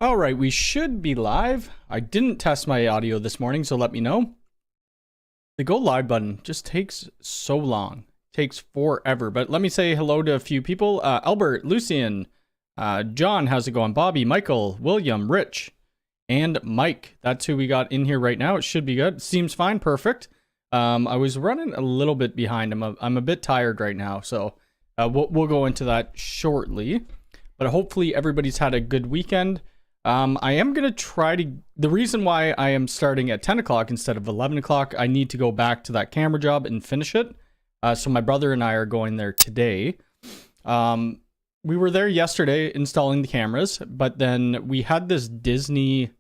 All right, we should be live. I didn't test my audio this morning, so let me know. The go live button just takes so long. Takes forever. But let me say hello to a few people. Albert, Lucian, John, how's it going? Bobby, Michael, William, Rich, and Mike. That's who we got in here right now. It should be good. Seems fine. Perfect. I was running a little bit behind. I'm a bit tired right now, so we'll go into that shortly. But hopefully everybody's had a good weekend. I am going to try to, the reason why I am starting at 10 o'clock instead of 11 o'clock, I need to go back to that camera job and finish it. So my brother and I are going there today. We were there yesterday installing the cameras, but then we had this Disney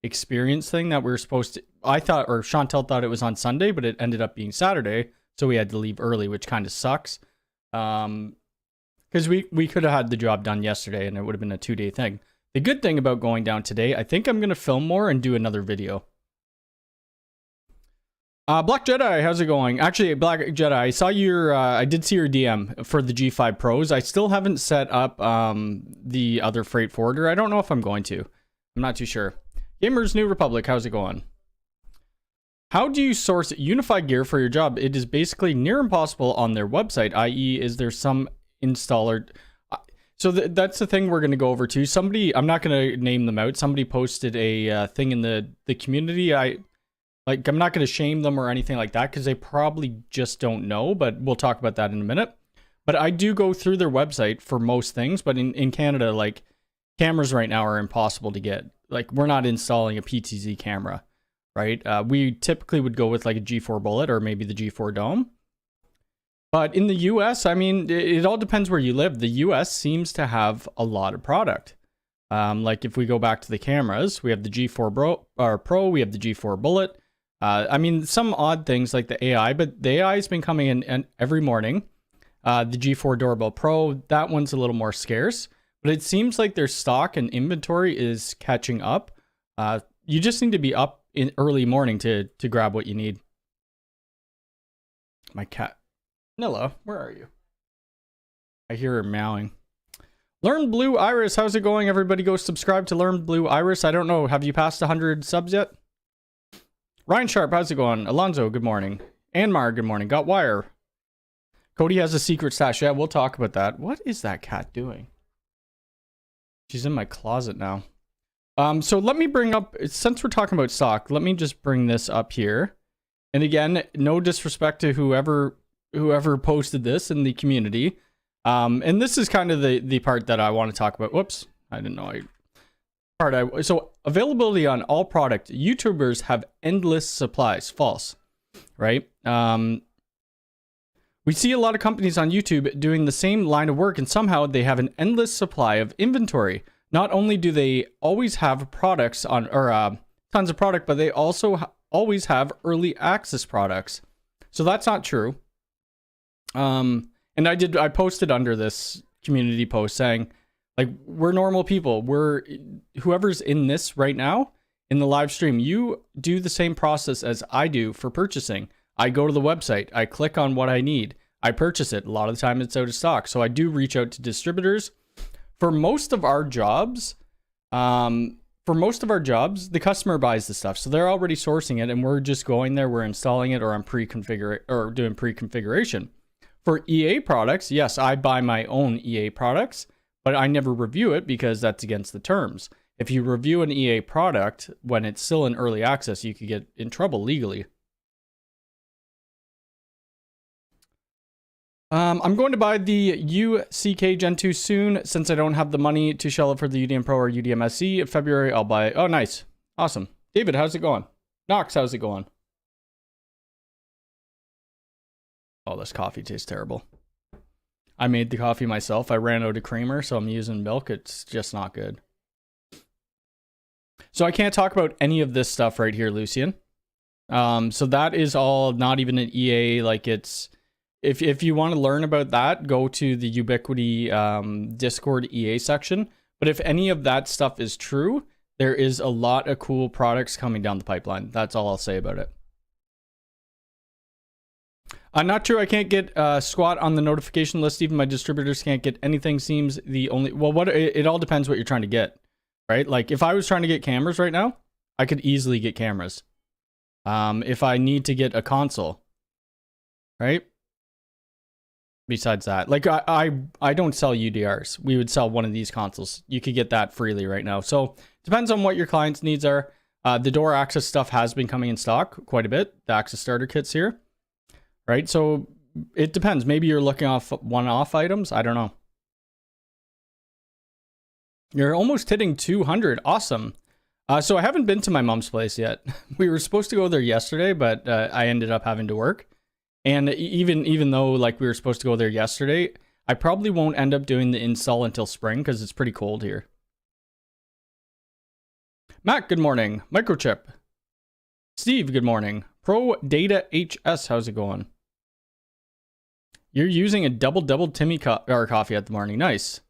experience thing that we were supposed to, I thought, or Chantel thought it was on Sunday, but it ended up being Saturday. So we had to leave early, which kind of sucks. Because we could have had the job done yesterday and it would have been a 2-day thing. The good thing about going down today, I think I'm going to film more and do another video. Black Jedi, how's it going? Actually, Black Jedi, I saw your, I did see your DM for the G5 Pros. I still haven't set up the other freight forwarder. I don't know if I'm going to. I'm not too sure. Gamers New Republic, how's it going? How do you source unified gear for your job? It is basically near impossible on their website, i.e. is there some installer... So that's the thing we're going to go over too. Somebody, I'm not going to name them out. Somebody posted a thing in the community. I'm not going to shame them or anything like that because they probably just don't know, but we'll talk about that in a minute. But I do go through their website for most things, but in Canada, like, cameras right now are impossible to get. Like, we're not installing a PTZ camera, right? We typically would go with like a G4 Bullet or maybe the G4 Dome. But in the US, I mean, it all depends where you live. The US seems to have a lot of product. Like if we go back to the cameras, we have the G4 Pro, we have the G4 Bullet. I mean, some odd things like the AI, but the AI has been coming in every morning. The G4 Doorbell Pro, that one's a little more scarce, but it seems like their stock and inventory is catching up. You just need to be up in early morning to grab what you need. My cat. Nilla, where are you? I hear her meowing. Learn Blue Iris, how's it going? Everybody go subscribe to Learn Blue Iris. I don't know, have you passed 100 subs yet? Ryan Sharp, how's it going? Alonzo, good morning. Anmar, good morning. Got Wire. Cody has a secret stash. Yeah, we'll talk about that. What is that cat doing? She's in my closet now. So let me bring up, since we're talking about stock, let me just bring this up here. And again, no disrespect to whoever posted this in the community. And this is kind of the part that I want to talk about. Whoops, I didn't know. So availability on all product. YouTubers have endless supplies. False, right? We see a lot of companies on YouTube doing the same line of work and somehow they have an endless supply of inventory. Not only do they always have products on, or tons of product, but they also always have early access products. So that's not true. And I posted under this community post saying, like, we're normal people. Whoever's in this right now in the live stream, you do the same process as I do for purchasing. I go to the website, I click on what I need, I purchase it. A lot of the time it's out of stock. So I do reach out to distributors. For most of our jobs, the customer buys the stuff. So they're already sourcing it and we're just going there, we're installing it, or I'm doing pre-configuration. For EA products, yes, I buy my own EA products, but I never review it because that's against the terms. If you review an EA product when it's still in early access, you could get in trouble legally. I'm going to buy the UCK Gen 2 soon since I don't have the money to shell it for the UDM Pro or UDM SE. In February, I'll buy it. Oh, nice. Awesome. David, how's it going? Knox, how's it going? Oh, this coffee tastes terrible. I made the coffee myself. I ran out of creamer, so I'm using milk. It's just not good. So I can't talk about any of this stuff right here, Lucian. So that is all not even an EA. Like, it's... If you want to learn about that, go to the Ubiquity Discord EA section. But if any of that stuff is true, there is a lot of cool products coming down the pipeline. That's all I'll say about it. Not true. I can't get squat on the notification list. Even my distributors can't get anything. Seems the only... Well, it all depends what you're trying to get, right? Like if I was trying to get cameras right now, I could easily get cameras. If I need to get a console, right? Besides that, like I don't sell UDRs. We would sell one of these consoles. You could get that freely right now. So depends on what your client's needs are. The door access stuff has been coming in stock quite a bit. The access starter kits here, right? So it depends. Maybe you're looking off one-off items. I don't know. You're almost hitting 200. Awesome. So I haven't been to my mom's place yet. We were supposed to go there yesterday, but I ended up having to work. And even though like we were supposed to go there yesterday, I probably won't end up doing the install until spring because it's pretty cold here. Matt, good morning. Microchip. Steve, good morning. Pro Data HS, how's it going? You're using a double Timmy coffee at the morning. Nice.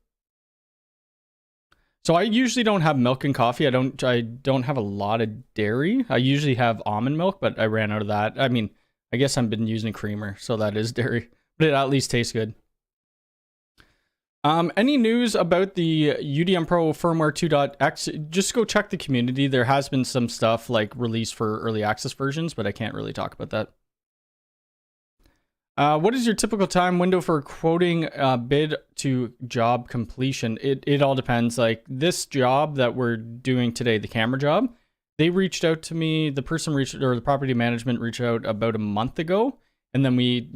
So I usually don't have milk and coffee. I don't have a lot of dairy. I usually have almond milk, but I ran out of that. I mean, I guess I've been using creamer, so that is dairy, but it at least tastes good. Any news about the UDM Pro firmware 2.x? Just go check the community. There has been some stuff like released for early access versions, but I can't really talk about that. What is your typical time window for quoting bid to job completion? It all depends. Like this job that we're doing today, the camera job, they reached out to me. The person or the property management reached out about a month ago, and then we,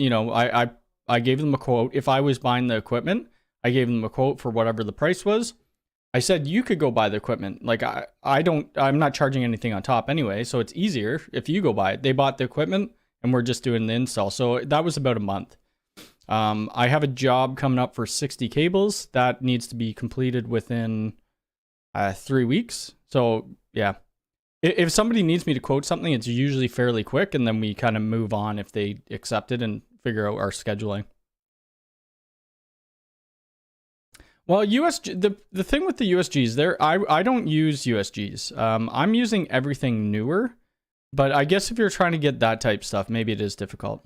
I gave them a quote. If I was buying the equipment, I gave them a quote for whatever the price was. I said you could go buy the equipment. Like I'm not charging anything on top anyway, so it's easier if you go buy it. They bought the equipment, and we're just doing the install. So that was about a month. I have a job coming up for 60 cables that needs to be completed within 3 weeks. So yeah. If somebody needs me to quote something, it's usually fairly quick, and then we kind of move on if they accept it and figure out our scheduling. Well, USG, the thing with the USGs, I don't use USGs. I'm using everything newer, but I guess if you're trying to get that type stuff, maybe it is difficult.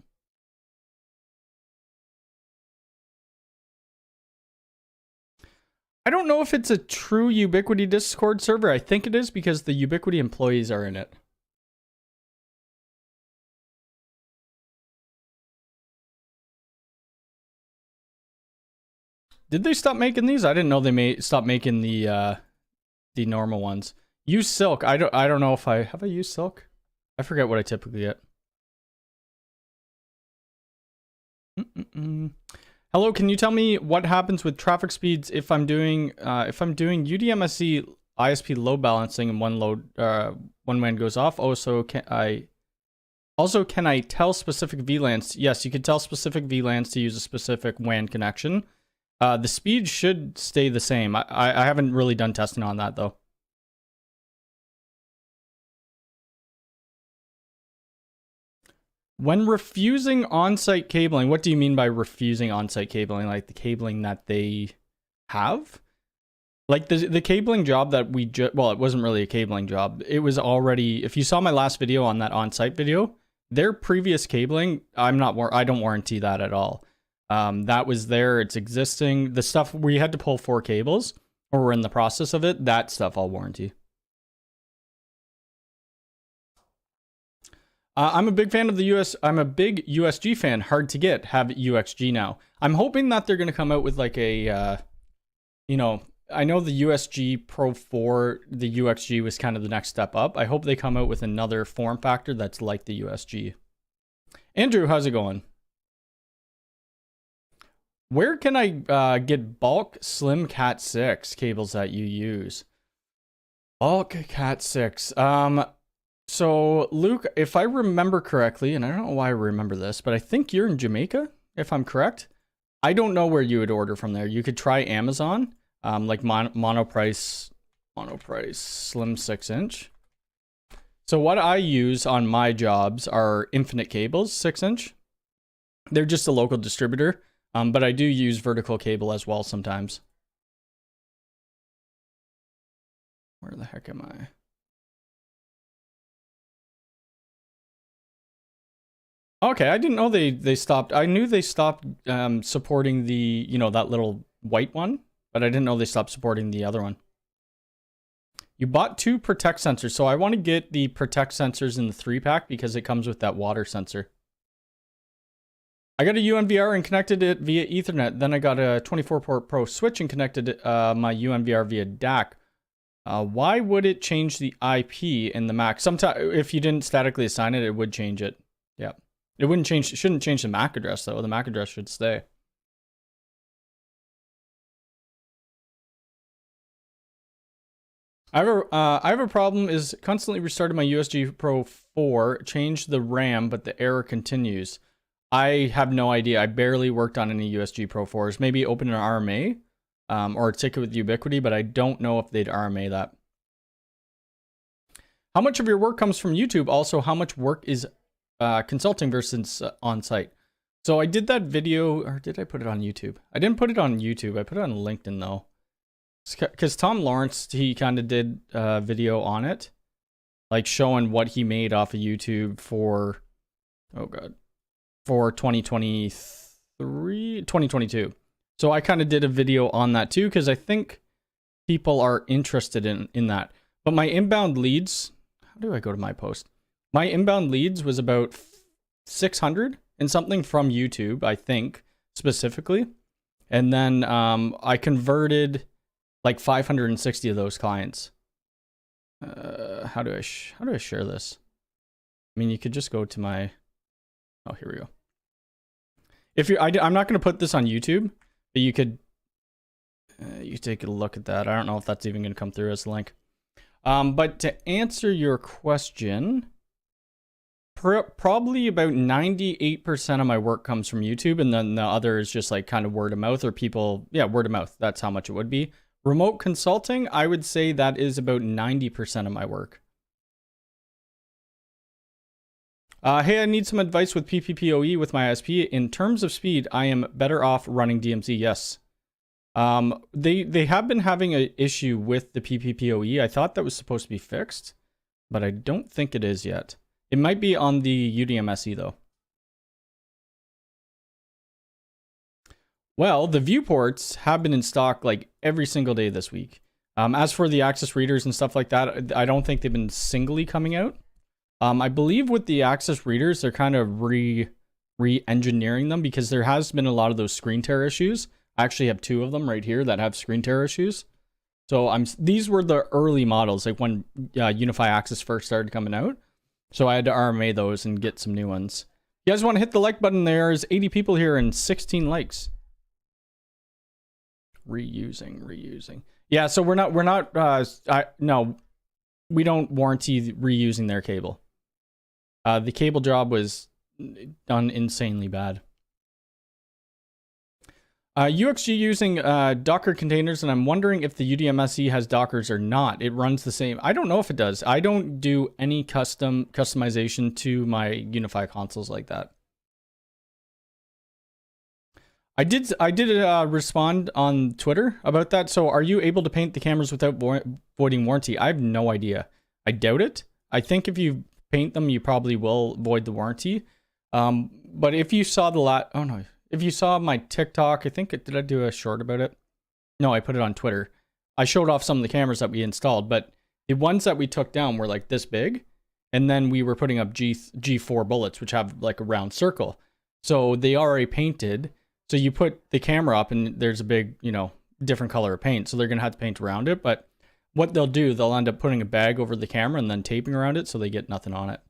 I don't know if it's a true Ubiquiti Discord server. I think it is because the Ubiquiti employees are in it. Did they stop making these? I didn't know they stop making the normal ones. Use Silk. I don't know if I used Silk. I forget what I typically get. Hello, can you tell me what happens with traffic speeds if I'm doing UDMSC ISP load balancing and one WAN goes off? Can I tell specific VLANs? Yes, you can tell specific VLANs to use a specific WAN connection. The speed should stay the same. I haven't really done testing on that though. When refusing on-site cabling, what do you mean by refusing on-site cabling? Like the cabling that they have? Like the cabling job that well, it wasn't really a cabling job. It was already, if you saw my last video on that on-site video, their previous cabling, I don't warranty that at all. That was there, it's existing. The stuff we had to pull 4 cables, or we're in the process of it, that stuff I'll warranty. I'm a big fan of the I'm a big USG fan. Hard to get. Have UXG now. I'm hoping that they're going to come out with like a, I know the USG Pro 4, the UXG was kind of the next step up. I hope they come out with another form factor that's like the USG. Andrew, how's it going? Where can I get bulk slim Cat 6 cables that you use? Bulk Cat 6. So, Luke, if I remember correctly, and I don't know why I remember this, but I think you're in Jamaica, if I'm correct. I don't know where you would order from there. You could try Amazon, like monoprice slim 6-inch. So what I use on my jobs are Infinite Cables 6-inch. They're just a local distributor, but I do use vertical cable as well sometimes. Where the heck am I? Okay, I didn't know they stopped. I knew they stopped supporting the, that little white one, but I didn't know they stopped supporting the other one. You bought 2 protect sensors, so I want to get the protect sensors in the 3-pack because it comes with that water sensor. I got a UNVR and connected it via Ethernet. Then I got a 24-port Pro switch and connected my UNVR via DAC. Why would it change the IP in the MAC? Sometimes, if you didn't statically assign it, it would change it. Yeah, it wouldn't change. It shouldn't change the MAC address though. The MAC address should stay. I have a problem. Is constantly restarting my USG Pro 4. Change the RAM, but the error continues. I have no idea. I barely worked on any USG Pro 4s. Maybe open an RMA. Or a ticket with Ubiquity, but I don't know if they'd RMA that. How much of your work comes from YouTube? Also, how much work is consulting versus on-site? So I did that video, or did I put it on YouTube? I didn't put it on YouTube. I put it on LinkedIn though. Because Tom Lawrence, he kind of did a video on it. Like showing what he made off of YouTube for, oh God, for 2022. So I kind of did a video on that too, because I think people are interested in that. But my inbound leads, how do I go to my post? My inbound leads was about 600 and something from YouTube, I think, specifically. And then I converted like 560 of those clients. How do I share this? I mean, you could just go to my, oh, here we go. If you, I'm not going to put this on YouTube. But you could you take a look at that. I don't know if that's even going to come through as a link. But to answer your question, probably about 98% of my work comes from YouTube, and then the other is just like kind of word of mouth or people, yeah, word of mouth. That's how much it would be. Remote consulting, I would say that is about 90% of my work. Hey, I need some advice with PPPoE with my ISP. In terms of speed, I am better off running DMZ. Yes. They have been having an issue with the PPPoE. I thought that was supposed to be fixed, but I don't think it is yet. It might be on the UDMSE though. Well, the viewports have been in stock like every single day this week. As for the Access readers and stuff like that, I don't think they've been singly coming out. I believe with the Access readers, they're kind of re-engineering them because there has been a lot of those screen tear issues. I actually have 2 of them right here that have screen tear issues. So these were the early models, like when Unify Access first started coming out. So I had to RMA those and get some new ones. You guys want to hit the like button? There's 80 people here and 16 likes. Reusing. Yeah, so no, we don't warranty reusing their cable. The cable job was done insanely bad. UXG using Docker containers, and I'm wondering if the UDMSE has Dockers or not. It runs the same. I don't know if it does. I don't do any customization to my Unify consoles like that. I did respond on Twitter about that. So are you able to paint the cameras without voiding warranty? I have no idea. I doubt it. I think if you paint them, you probably will void the warranty. But if you saw if you saw my TikTok, did I do a short about it? No, I put it on Twitter. I showed off some of the cameras that we installed, but the ones that we took down were like this big. And then we were putting up G4 bullets, which have like a round circle. So they are already painted. So you put the camera up and there's a big, different color of paint. So they're going to have to paint around it. But what they'll do, they'll end up putting a bag over the camera and then taping around it so they get nothing on it.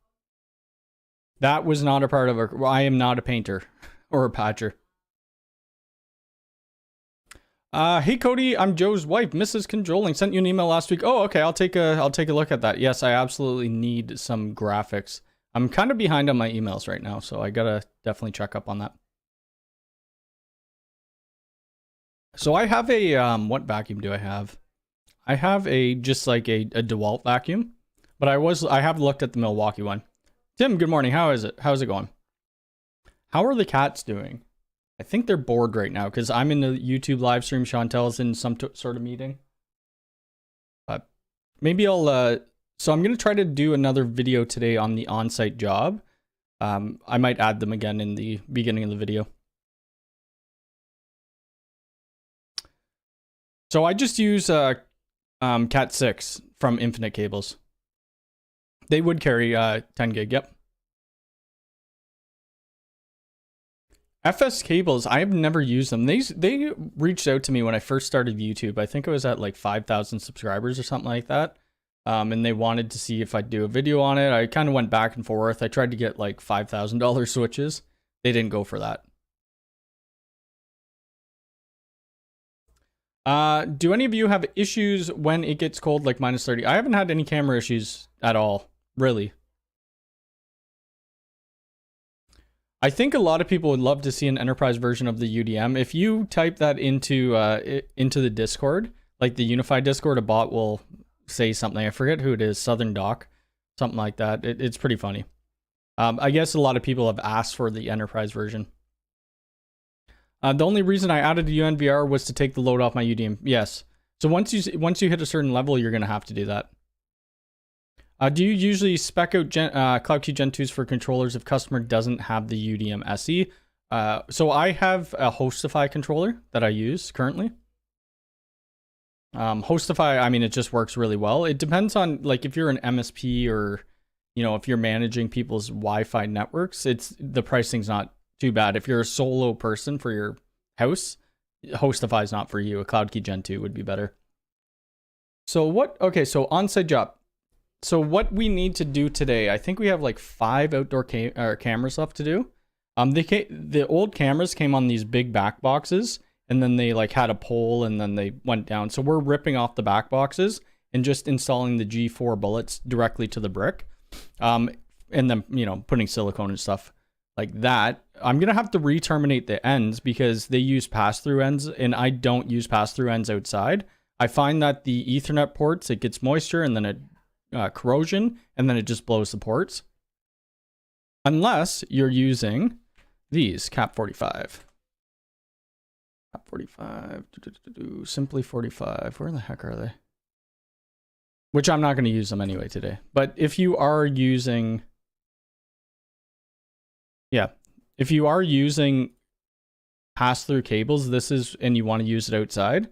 That was not a part of I am not a painter or a patcher. Hey Cody, I'm Joe's wife, Mrs. Conjoling. Sent you an email last week. Oh, okay, I'll take a look at that. Yes, I absolutely need some graphics. I'm kind of behind on my emails right now, so I gotta definitely check up on that. So I have a, what vacuum do I have? I have just like a DeWalt vacuum, but I have looked at the Milwaukee one. Tim, good morning. How is it? How's it going? How are the cats doing? I think they're bored right now because I'm in the YouTube live stream. Chantel's in some sort of meeting. But maybe I'll, so I'm going to try to do another video today on the on-site job. I might add them again in the beginning of the video. So I just use Cat 6 from Infinite Cables. They would carry 10 gig, yep. FS Cables, I have never used them. They reached out to me when I first started YouTube. I think it was at like 5,000 subscribers or something like that. And they wanted to see if I'd do a video on it. I kind of went back and forth. I tried to get like $5,000 switches. They didn't go for that. Do any of you have issues when it gets cold, like -30? I haven't had any camera issues at all, really. I think a lot of people would love to see an enterprise version of the UDM. If you type that into the Discord, like the Unified Discord, a bot will say something. I forget who it is, Southern Doc, something like that. It's pretty funny. I guess a lot of people have asked for the enterprise version. The only reason I added a UNVR was to take the load off my UDM. Yes. So once you hit a certain level, you're going to have to do that. Do you usually spec out CloudKey Gen 2s for controllers if customer doesn't have the UDM SE? So I have a Hostify controller that I use currently. Hostify, I mean, it just works really well. It depends on, like, if you're an MSP or, you know, if you're managing people's Wi-Fi networks, the pricing's not too bad. If you're a solo person for your house, Hostify is not for you. A CloudKey Gen 2 would be better. So so Onsite job. So what we need to do today, I think we have like 5 outdoor cameras left to do. The old cameras came on these big back boxes, and then they like had a pole, and then they went down. So we're ripping off the back boxes and just installing the G4 bullets directly to the brick, and then, you know, putting silicone and stuff like that. I'm gonna have to re-terminate the ends because they use pass-through ends, and I don't use pass-through ends outside. I find that the Ethernet ports, it gets moisture, and then it corrosion, and then it just blows the ports. Unless you're using these Cap 45. Cap 45, Simply 45. Where the heck are they? Which I'm not going to use them anyway today. But if you are using, if you are using pass-through cables, and you want to use it outside,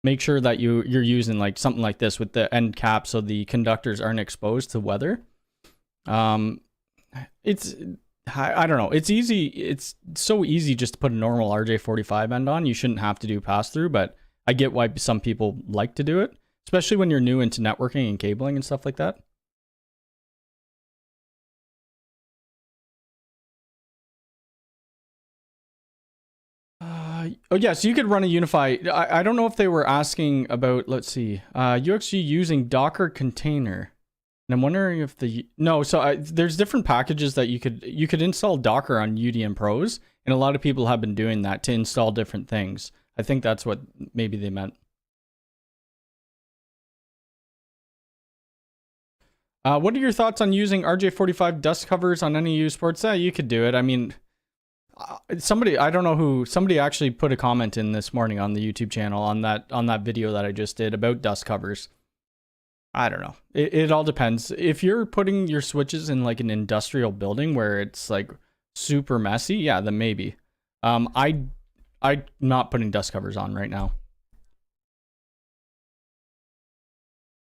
make sure that you're using like something like this with the end cap so the conductors aren't exposed to weather. I don't know. It's easy. It's so easy just to put a normal RJ45 end on. You shouldn't have to do pass-through, but I get why some people like to do it, especially when you're new into networking and cabling and stuff like that. Oh yeah, so you could run a Unify. I don't know if they were asking about, let's see, UXG using Docker container. And I'm wondering if there's different packages that you could install Docker on UDM Pros, and a lot of people have been doing that to install different things. I think that's what maybe they meant. What are your thoughts on using RJ45 dust covers on any used ports? You could do it. I mean, somebody actually put a comment in this morning on the YouTube channel on that video that I just did about dust covers. I don't know. It all depends. If you're putting your switches in like an industrial building where it's like super messy, yeah, then maybe. I'm not putting dust covers on right now.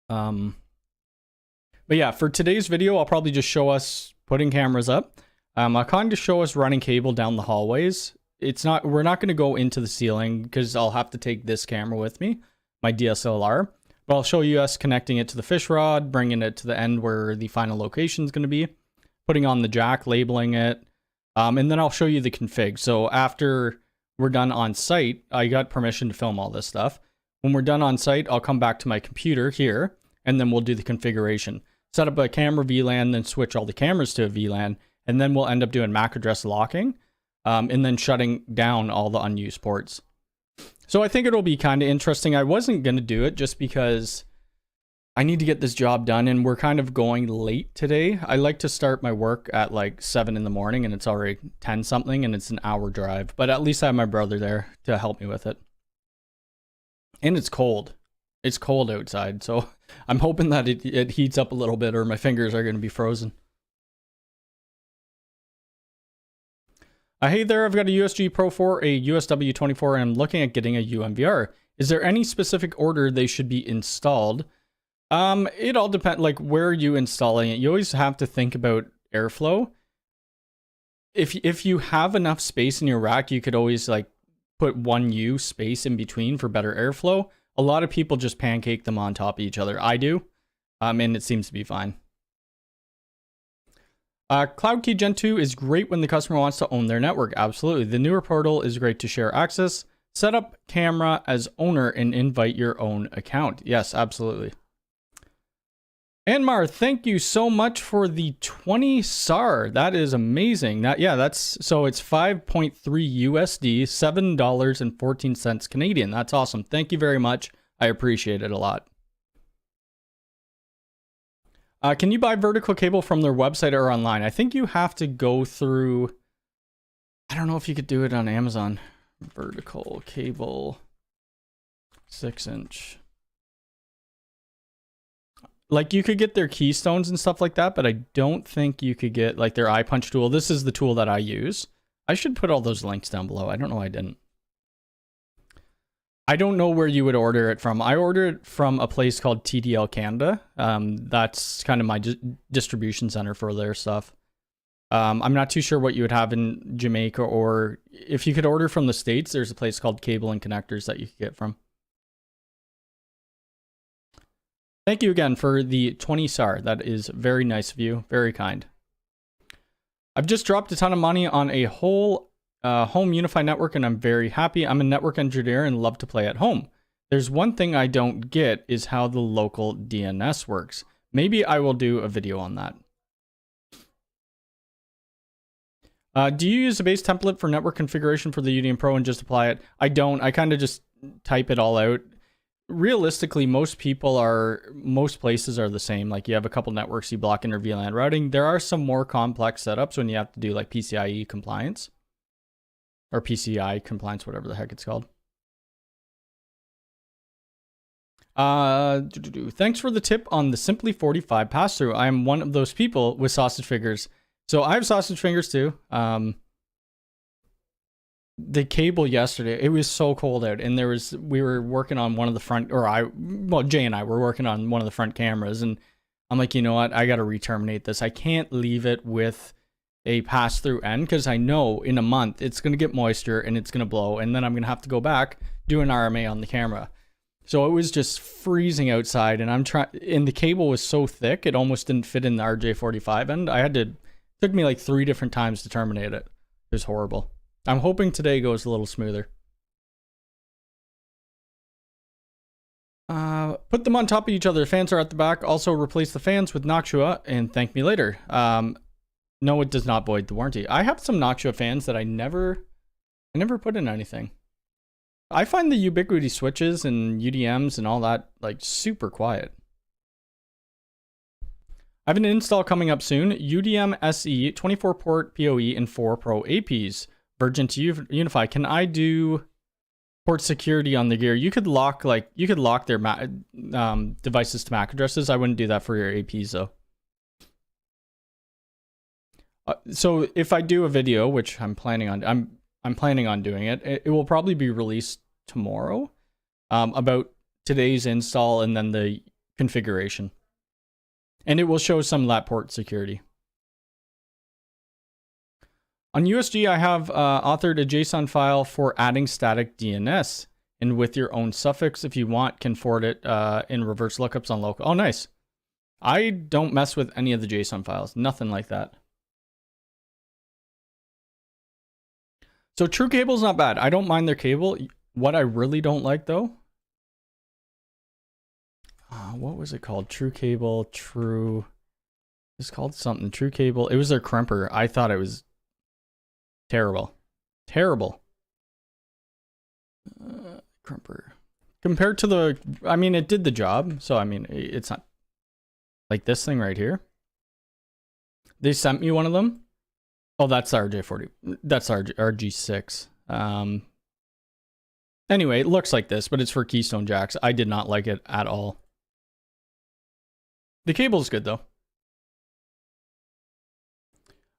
But yeah, for today's video, I'll probably just show us putting cameras up. I'll kind of show us running cable down the hallways. We're not going to go into the ceiling because I'll have to take this camera with me, my DSLR. But I'll show you us connecting it to the fish rod, bringing it to the end where the final location is going to be, putting on the jack, labeling it, and then I'll show you the config. So after we're done on site, I got permission to film all this stuff. When we're done on site, I'll come back to my computer here, and then we'll do the configuration. Set up a camera VLAN, then switch all the cameras to a VLAN, and then we'll end up doing MAC address locking, and then shutting down all the unused ports. So I think it'll be kind of interesting. I wasn't going to do it just because I need to get this job done, and we're kind of going late today. I like to start my work at like 7 in the morning, and it's already 10 something, and it's an hour drive. But at least I have my brother there to help me with it. And it's cold. It's cold outside, so I'm hoping that it heats up a little bit, or my fingers are going to be frozen. Hey there, I've got a USG Pro 4, a USW24, and I'm looking at getting a UMVR. Is there any specific order they should be installed? It all depends, like where you installing it. You always have to think about airflow. If you have enough space in your rack, you could always like put 1U space in between for better airflow. A lot of people just pancake them on top of each other. I do, and it seems to be fine. CloudKey Gen 2 is great when the customer wants to own their network. Absolutely. The newer portal is great to share access, set up camera as owner, and invite your own account. Yes, absolutely. Anmar, thank you so much for the 20 SAR. That is amazing. So it's 5.3 USD, $7.14 Canadian. That's awesome. Thank you very much. I appreciate it a lot. Can you buy vertical cable from their website or online? I think you have to go through, I don't know if you could do it on Amazon. Vertical cable, 6-inch. Like you could get their keystones and stuff like that, but I don't think you could get like their iPunch tool. This is the tool that I use. I should put all those links down below. I don't know why I didn't. I don't know where you would order it from. I ordered it from a place called TDL Canada. That's kind of my distribution center for their stuff. I'm not too sure what you would have in Jamaica, or if you could order from the States, there's a place called Cable and Connectors that you could get from. Thank you again for the 20 SAR. That is very nice of you. Very kind. I've just dropped a ton of money on a whole home unified network, and I'm very happy. I'm a network engineer and love to play at home. There's one thing I don't get is how the local DNS works. Maybe I will do a video on that. Do you use a base template for network configuration for the UDM Pro and just apply it? I don't. I kind of just type it all out. Realistically, most places are the same. Like you have a couple networks, you block inter VLAN routing. There are some more complex setups when you have to do like PCIe compliance or PCI compliance, whatever the heck it's called. Thanks for the tip on the Simply 45 pass-through. I am one of those people with sausage fingers. So I have sausage fingers too. The cable yesterday, it was so cold out, and we were working on one of the front, Jay and I were working on one of the front cameras, and I'm like, you know what, I got to re-terminate this. I can't leave it with a pass-through end, because I know in a month it's going to get moisture and it's going to blow, and then I'm going to have to go back, do an RMA on the camera. So it was just freezing outside, and and the cable was so thick, it almost didn't fit in the RJ45 end. It took me like 3 different times to terminate it. It was horrible. I'm hoping today goes a little smoother. Put them on top of each other. Fans are at the back. Also replace the fans with Noctua and thank me later. No, it does not void the warranty. I have some Noctua fans that I never put in anything. I find the Ubiquity switches and UDMs and all that like super quiet. I have an install coming up soon. UDM SE, 24 port PoE and 4 Pro APs. Virgin to Unify. Can I do port security on the gear? You could lock their devices to MAC addresses. I wouldn't do that for your APs though. So if I do a video, which I'm planning on, I'm planning on doing it. It will probably be released tomorrow, about today's install and then the configuration, and it will show some lat port security. On USG, I have authored a JSON file for adding static DNS, and with your own suffix, if you want, can forward it in reverse lookups on local. Oh, nice. I don't mess with any of the JSON files, nothing like that. So True Cable's not bad. I don't mind their cable. What I really don't like though, what was it called? True Cable, it's called something. True Cable. It was their crimper. I thought it was terrible. Terrible. Crimper. Compared to it did the job. So, it's not like this thing right here. They sent me one of them. Oh, that's RJ40. That's RG6. Anyway, it looks like this, but it's for Keystone jacks. I did not like it at all. The cable's good though.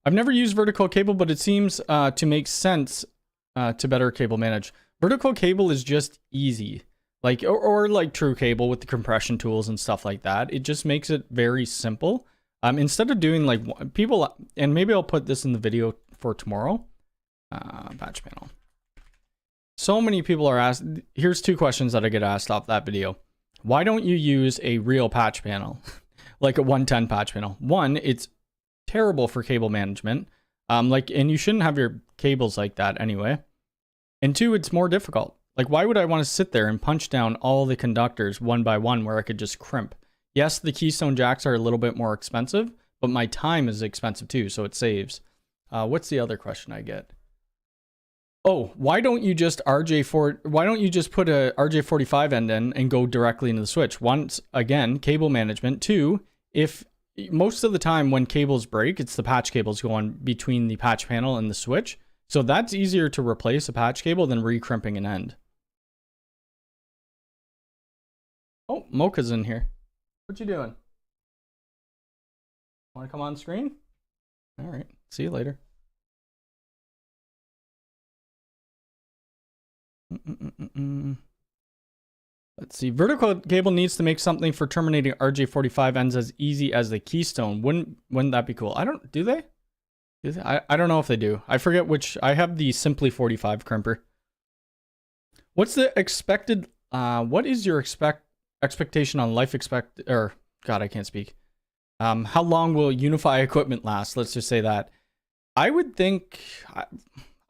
I've never used vertical cable, but it seems to make sense to better cable manage. Vertical cable is just easy. Like, or like True Cable with the compression tools and stuff like that. It just makes it very simple. Instead of doing like people, and maybe I'll put this in the video for tomorrow. Patch panel. So many people are asked, here's 2 questions that I get asked off that video. Why don't you use a real patch panel? Like a 110 patch panel. 1, it's terrible for cable management. And you shouldn't have your cables like that anyway. And 2, it's more difficult. Like, why would I want to sit there and punch down all the conductors one by one where I could just crimp? Yes, the keystone jacks are a little bit more expensive, but my time is expensive too, so it saves. What's the other question I get? Oh, why don't you just put a RJ45 end in and go directly into the switch? Once again, cable management. 2, if most of the time when cables break, it's the patch cables going between the patch panel and the switch. So that's easier to replace a patch cable than re-crimping an end. Oh, Mocha's in here. What you doing? Want to come on screen? All right, see you later. Let's see. Vertical cable needs to make something for terminating RJ45 ends as easy as the keystone. Wouldn't that be cool? Do they? I don't know if they do. I forget which. I have the Simply 45 crimper. What's the expected? What is your expectation on life God, I can't speak. How long will Unify equipment last? Let's just say that. I would think.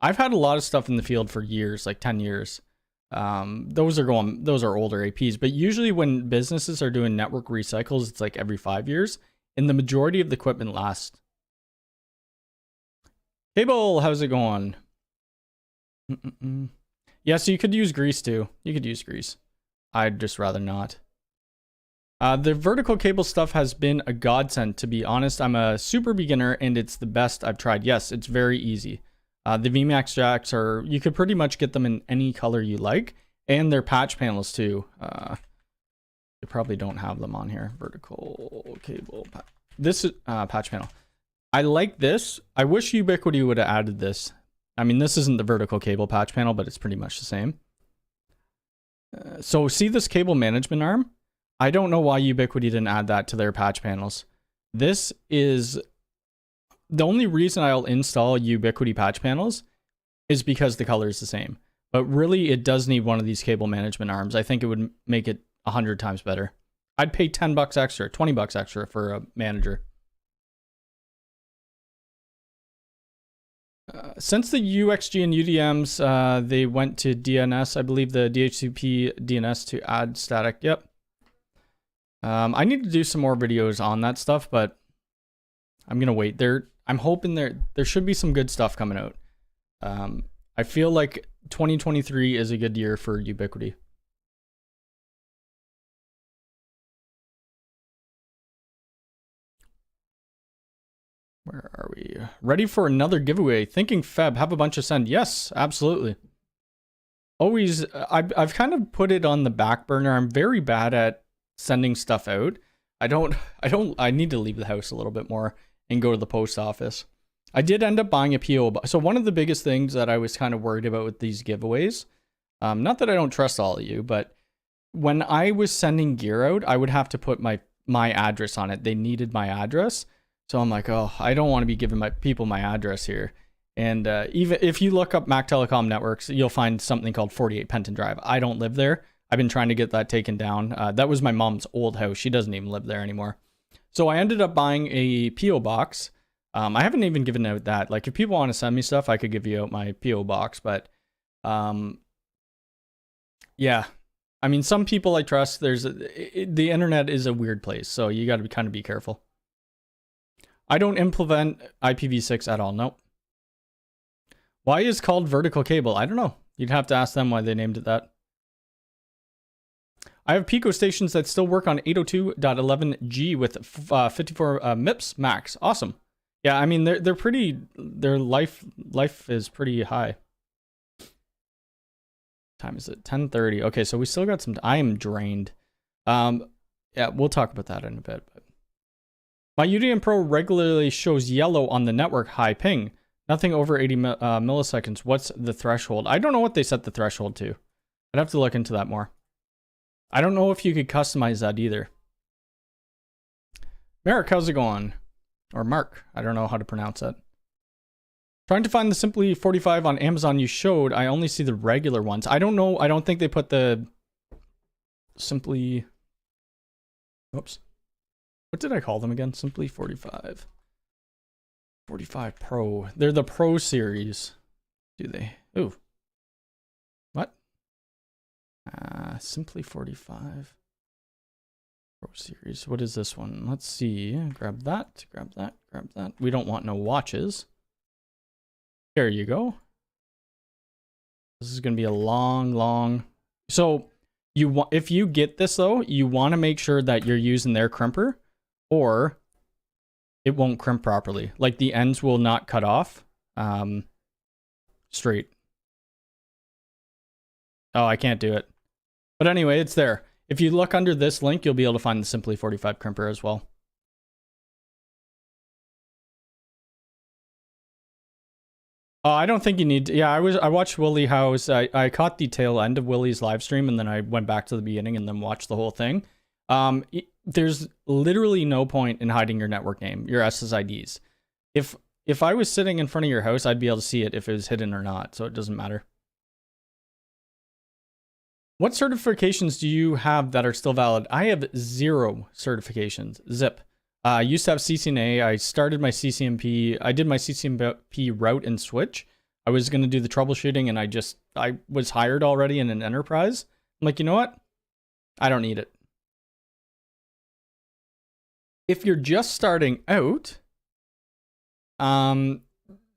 I've had a lot of stuff in the field for years, like 10 years. Those are older APs, but usually when businesses are doing network recycles, it's like every 5 years, and the majority of the equipment lasts. Cable, how's it going? Yeah, so you could use grease too. You could use grease. I'd just rather not. The vertical cable stuff has been a godsend, to be honest. I'm a super beginner and it's the best I've tried. Yes, it's very easy. The VMAX jacks you could pretty much get them in any color you like, and they're patch panels too. They probably don't have them on here. Vertical cable. This is patch panel. I like this. I wish Ubiquiti would have added this. I mean, this isn't the vertical cable patch panel, but it's pretty much the same. So see this cable management arm? I don't know why Ubiquiti didn't add that to their patch panels. This is the only reason I'll install Ubiquiti patch panels is because the color is the same. But really, it does need one of these cable management arms. I think it would make it 100 times better. I'd pay 10 bucks extra, 20 bucks extra for a manager. Since the UXG and UDMs, they went to DNS, I believe the DHCP DNS to add static. Yep. I need to do some more videos on that stuff, but I'm going to wait. I'm hoping there should be some good stuff coming out. I feel like 2023 is a good year for Ubiquiti. Where are we? Ready for another giveaway. Thinking Feb, have a bunch of send. Yes, absolutely. Always, I've kind of put it on the back burner. I'm very bad at sending stuff out. I need to leave the house a little bit more and go to the post office. I did end up buying a PO. So one of the biggest things that I was kind of worried about with these giveaways, not that I don't trust all of you, but when I was sending gear out, I would have to put my address on it. They needed my address. So I'm like, oh, I don't want to be giving my people my address here. And even if you look up Mac Telecom Networks, you'll find something called 48 Penton Drive. I don't live there. I've been trying to get that taken down. That was my mom's old house. She doesn't even live there anymore. So I ended up buying a PO box. I haven't even given out that. Like, if people want to send me stuff, I could give you out my PO box. But yeah, I mean, some people I trust. The internet is a weird place, so you got to kind of be careful. I don't implement IPv6 at all. Nope. Why is called vertical cable? I don't know. You'd have to ask them why they named it that. I have Pico stations that still work on 802.11g with 54 MIPS max. Awesome. Yeah, I mean they're pretty. Their life is pretty high. Time is it? 10:30. Okay, so we still got some. I am drained. Yeah, we'll talk about that in a bit. But my UDM Pro regularly shows yellow on the network high ping. Nothing over 80 milliseconds. What's the threshold? I don't know what they set the threshold to. I'd have to look into that more. I don't know if you could customize that either. Merrick, how's it going? Or Mark, I don't know how to pronounce that. Trying to find the Simply 45 on Amazon you showed. I only see the regular ones. I don't know. I don't think they put the Simply... Whoops. What did I call them again? Simply 45. 45 Pro. They're the Pro series. Do they? Ooh. What? Simply 45. Pro series. What is this one? Let's see. Grab that. Grab that. Grab that. We don't want no watches. There you go. This is going to be a long... So, if you get this, though, you want to make sure that you're using their crimper, or it won't crimp properly. Like, the ends will not cut off straight. Oh, I can't do it. But anyway, it's there. If you look under this link, you'll be able to find the Simply 45 crimper as well. Oh, I don't think you need to. Yeah, I watched Willie House. I caught the tail end of Willie's live stream, and then I went back to the beginning and then watched the whole thing. There's literally no point in hiding your network name, your SSIDs. If I was sitting in front of your house, I'd be able to see it if it was hidden or not, so it doesn't matter. What certifications do you have that are still valid? I have 0 certifications. Zip. I used to have CCNA. I started my CCNP. I did my CCNP route and switch. I was going to do the troubleshooting, and I was hired already in an enterprise. I'm like, you know what? I don't need it. If you're just starting out, I mean,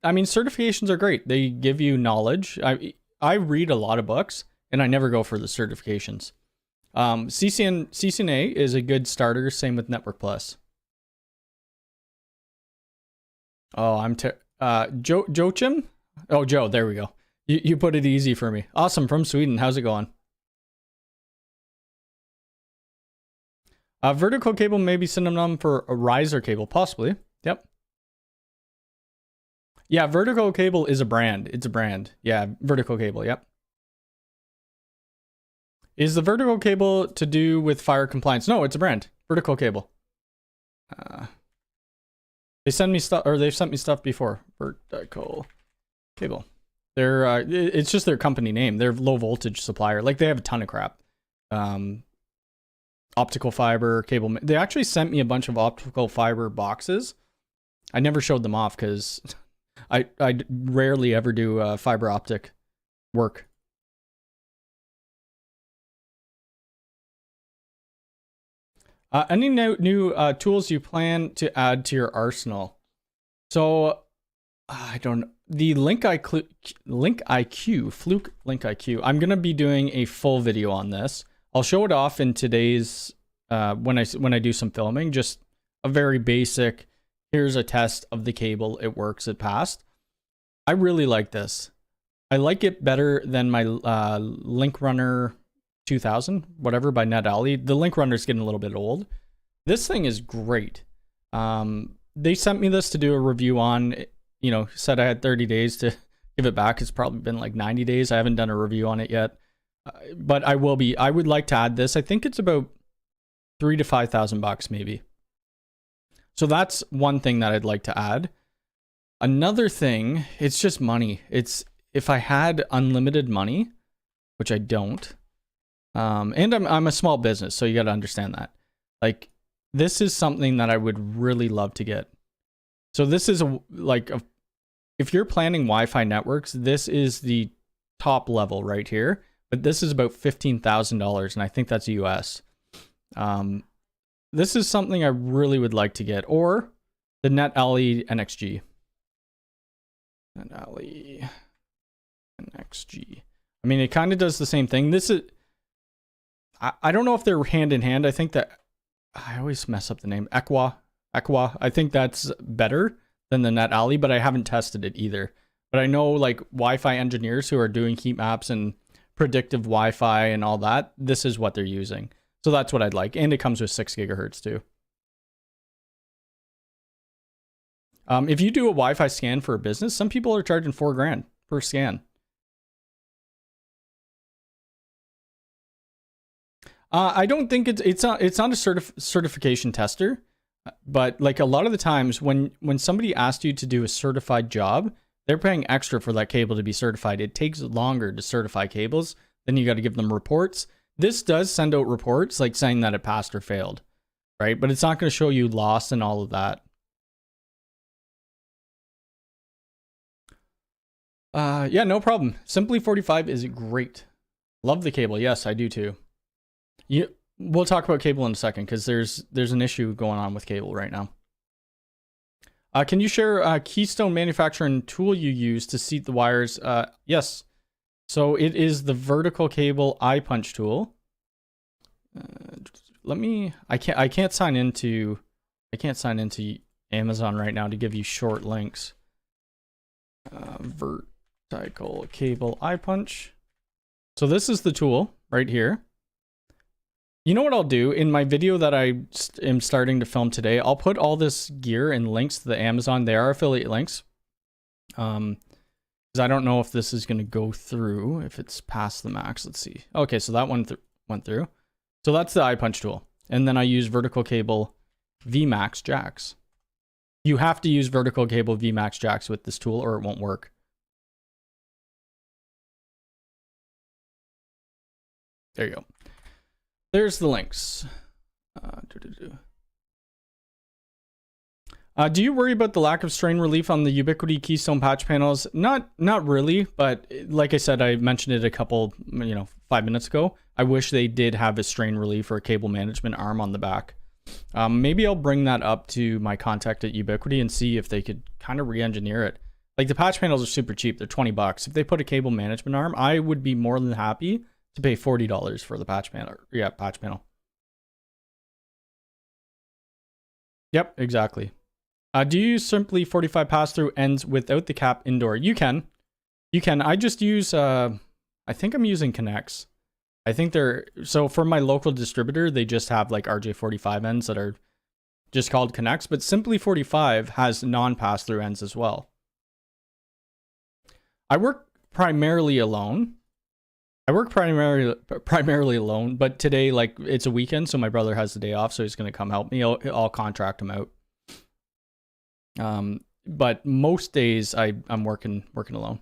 certifications are great. They give you knowledge. I read a lot of books, and I never go for the certifications. CCNA is a good starter. Same with Network Plus. Oh, Joachim? Oh, Joe, there we go. You put it easy for me. Awesome, from Sweden. How's it going? Vertical cable may be synonym for a riser cable, possibly. Yep. Yeah, vertical cable is a brand. It's a brand. Yeah, vertical cable, yep. Is the vertical cable to do with fire compliance? No, it's a brand. Vertical cable. They send me stuff, or they've sent me stuff before. Vertical cable. They're it's just their company name. They're low voltage supplier. Like, they have a ton of crap. Optical fiber cable. They actually sent me a bunch of optical fiber boxes. I never showed them off because I rarely ever do fiber optic work. Any new tools you plan to add to your arsenal? So, I don't know. The Link IQ, Fluke Link IQ. I'm going to be doing a full video on this. I'll show it off in today's, when I do some filming, just a very basic, here's a test of the cable. It works, it passed. I really like this. I like it better than my Link Runner 2000, whatever, by NetAlley. The Link Runner's getting a little bit old. This thing is great. They sent me this to do a review on, you know, said I had 30 days to give it back. It's probably been like 90 days. I haven't done a review on it yet. But I would like to add this. I think it's about $3,000 to $5,000 maybe. So that's one thing that I'd like to add. Another thing, it's just money. It's if I had unlimited money, which I don't, and I'm a small business, so you got to understand that. Like, this is something that I would really love to get. So this is if you're planning Wi-Fi networks, this is the top level right here. But this is about $15,000, and I think that's US. This is something I really would like to get, or the NetAlley NXG. NetAlley NXG. I mean, it kind of does the same thing. This is, I don't know if they're hand in hand. I think that, I always mess up the name. Equa. I think that's better than the NetAlley, but I haven't tested it either. But I know, like, Wi-Fi engineers who are doing heat maps and predictive Wi-Fi and all that, this is what they're using. So that's what I'd like. And it comes with 6 gigahertz too. If you do a Wi-Fi scan for a business, some people are charging $4,000 per scan. I don't think it's not a certification tester, but like a lot of the times when somebody asks you to do a certified job, they're paying extra for that cable to be certified. It takes longer to certify cables. Then you got to give them reports. This does send out reports like saying that it passed or failed, right? But it's not going to show you loss and all of that. Yeah, no problem. Simply 45 is great. Love the cable. Yes, I do too. We'll talk about cable in a second because there's an issue going on with cable right now. Can you share a Keystone manufacturing tool you use to seat the wires? Yes. So it is the vertical cable eye punch tool. I can't sign into Amazon right now to give you short links. Vertical cable eye punch. So this is the tool right here. You know what I'll do in my video that I am starting to film today? I'll put all this gear and links to the Amazon. They are affiliate links. Because I don't know if this is going to go through, if it's past the max. Let's see. Okay, so that one went through. So that's the eye punch tool. And then I use vertical cable VMAX jacks. You have to use vertical cable VMAX jacks with this tool or it won't work. There you go. There's the links. Do you worry about the lack of strain relief on the Ubiquiti Keystone patch panels? Not really, but like I said, I mentioned it a couple, 5 minutes ago. I wish they did have a strain relief or a cable management arm on the back. Maybe I'll bring that up to my contact at Ubiquiti and see if they could kind of re-engineer it. Like the patch panels are super cheap. They're $20. If they put a cable management arm, I would be more than happy to pay $40 for the patch panel. Yeah, patch panel. Yep, exactly. Do you use simply 45 pass-through ends without the cap indoor? You can. I just use, I think I'm using Connects. I think so for my local distributor, they just have like RJ45 ends that are just called Connects, but Simply 45 has non-pass-through ends as well. I work primarily alone. But today, like, it's a weekend, so my brother has the day off, so he's going to come help me. I'll contract him out. But most days I'm working alone.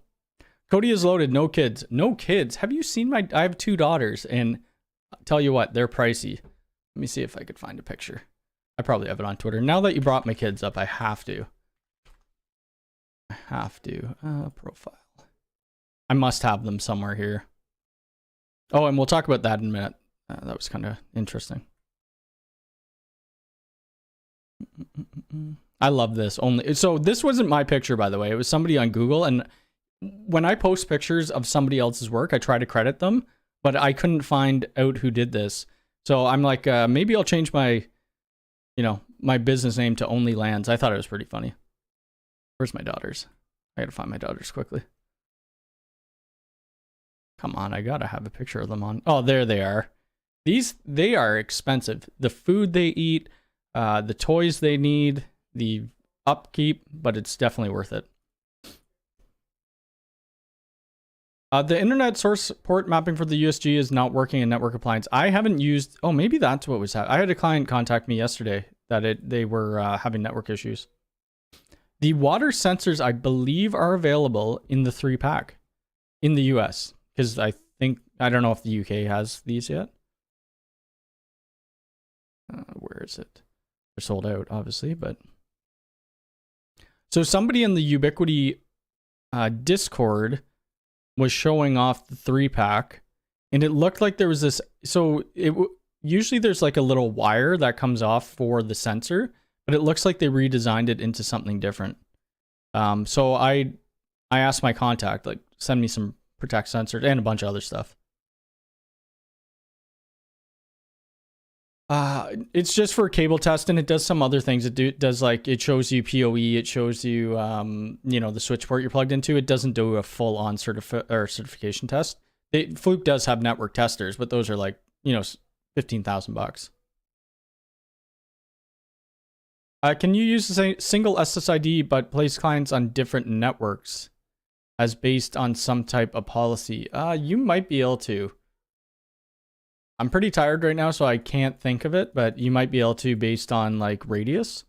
Cody is loaded, no kids. No kids. Have you seen I have 2 daughters, and I'll tell you what, they're pricey. Let me see if I could find a picture. I probably have it on Twitter. Now that you brought my kids up, I have to. Profile. I must have them somewhere here. Oh, and we'll talk about that in a minute. That was kind of interesting. I love this. So this wasn't my picture, by the way. It was somebody on Google, and when I post pictures of somebody else's work, I try to credit them, but I couldn't find out who did this. So I'm like, maybe I'll change my, my business name to Only Lands. I thought it was pretty funny. Where's my daughters? I gotta find my daughters quickly. Come on, I gotta have a picture of them on. Oh, there they are. They are expensive. The food they eat, the toys they need, the upkeep, but it's definitely worth it. The internet source port mapping for the USG is not working in network appliance. I haven't used, oh, maybe that's what was happening. I had a client contact me yesterday that they were having network issues. The water sensors, I believe, are available in the 3-pack in the US. Because I don't know if the UK has these yet. Where is it? They're sold out, obviously, but. So somebody in the Ubiquiti Discord was showing off the 3-pack, and it looked like there was this. So usually there's like a little wire that comes off for the sensor, but it looks like they redesigned it into something different. So I asked my contact, like, send me some Protect sensors and a bunch of other stuff. It's just for cable test, and it does some other things. It does like, it shows you PoE, it shows you the switch port you're plugged into. It doesn't do a full-on certification test. Fluke does have network testers, but those are like, $15,000. Can you use the single SSID but place clients on different networks as based on some type of policy? You might be able to. I'm pretty tired right now, so I can't think of it, but you might be able to based on like radius.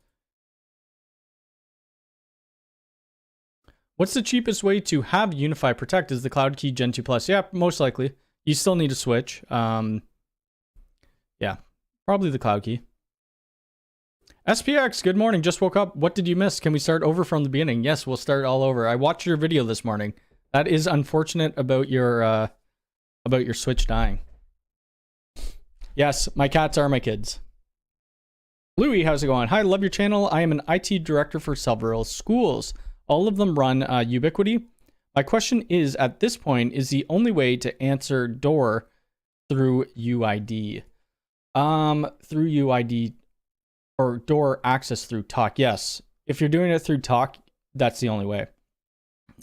What's the cheapest way to have Unify Protect? Is the Cloud Key Gen 2 Plus? Yeah, most likely. You still need a switch. Yeah, probably the Cloud Key. SPX, good morning. Just woke up. What did you miss? Can we start over from the beginning? Yes, we'll start all over. I watched your video this morning. That is unfortunate about your Switch dying. Yes, my cats are my kids. Louie, how's it going? Hi, love your channel. I am an IT director for several schools. All of them run Ubiquity. My question is, at this point, is the only way to answer door through UID? Through UID or door access through talk? Yes. If you're doing it through talk, that's the only way.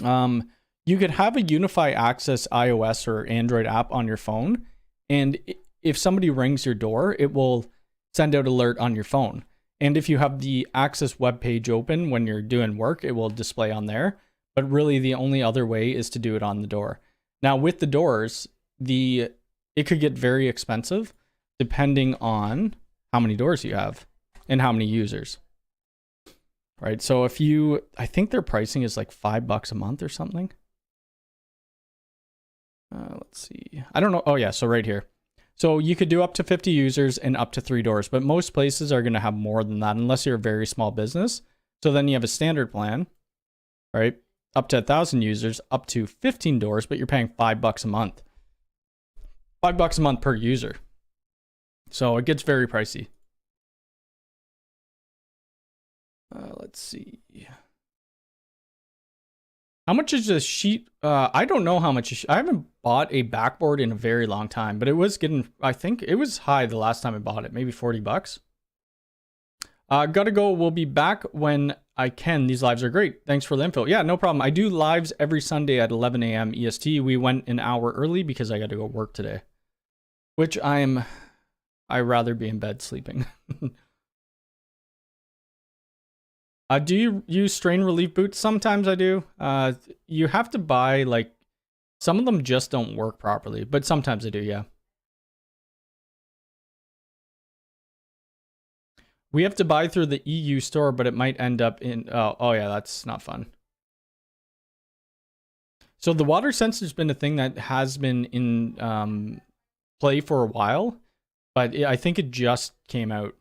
You could have a Unify Access iOS or Android app on your phone, and if somebody rings your door, it will send out alert on your phone. And if you have the Access web page open when you're doing work, it will display on there. But really, the only other way is to do it on the door. Now, with the doors, it could get very expensive depending on how many doors you have and how many users. Right? So I think their pricing is like $5 a month or something. Let's see. I don't know. Oh yeah, so right here. So you could do up to 50 users and up to 3 doors, but most places are going to have more than that unless you're a very small business. So then you have a standard plan, right? Up to 1,000 users, up to 15 doors, but you're paying $5 a month. $5 a month per user. So it gets very pricey. Let's see. How much is a sheet? I don't know how much. I haven't bought a backboard in a very long time, but it was getting, I think it was high the last time I bought it, maybe $40. Gotta go. We'll be back when I can. These lives are great. Thanks for the info. Yeah, no problem. I do lives every Sunday at 11 a.m. EST. We went an hour early because I got to go work today, which I'd rather be in bed sleeping. Do you use strain relief boots? Sometimes I do. You have to buy, like, some of them just don't work properly, but sometimes I do, yeah. We have to buy through the EU store, but it might end up in, oh yeah, that's not fun. So the water sensor's been a thing that has been in play for a while, but I think it just came out.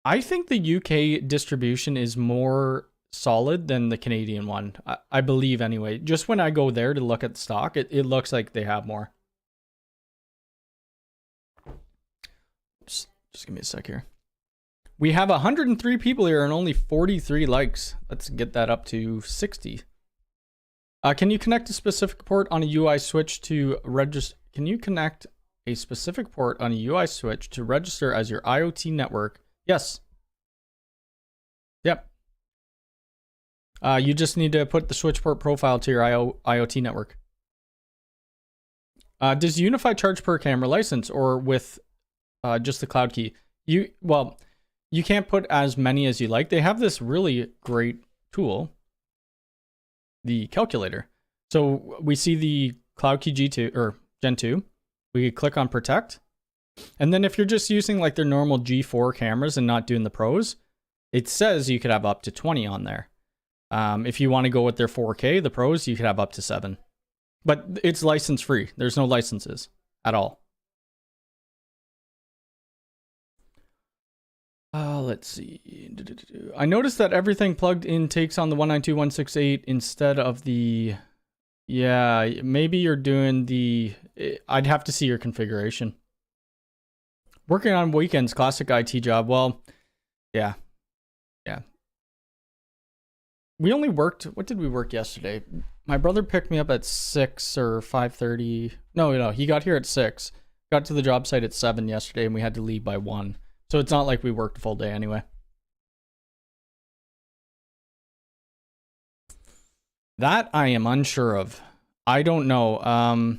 I think the UK distribution is more solid than the Canadian one. I believe anyway. Just when I go there to look at the stock, it looks like they have more. Just give me a sec here. We have 103 people here and only 43 likes. Let's get that up to 60. Can you connect a specific port on a UI switch to register? Can you connect a specific port on a UI switch to register as your IoT network? Yes. Yep. You just need to put the switch port profile to your IoT network. Does Unify charge per camera license or with just the cloud key? Well, you can't put as many as you like. They have this really great tool, the calculator. So we see the cloud key G2 or Gen 2. We click on protect. And then if you're just using like their normal G4 cameras and not doing the pros, it says you could have up to 20 on there. If you want to go with their 4K, the pros, you could have up to 7. But it's license free. There's no licenses at all. Let's see. I noticed that everything plugged in takes on the 192.168 instead of the... Yeah, maybe you're doing the... I'd have to see your configuration. Working on weekends, classic IT job. Well, yeah. Yeah. We only worked... What did we work yesterday? My brother picked me up at 6 or 5:30. No, he got here at 6. Got to the job site at 7 yesterday, and we had to leave by 1. So it's not like we worked a full day anyway. That I am unsure of. I don't know.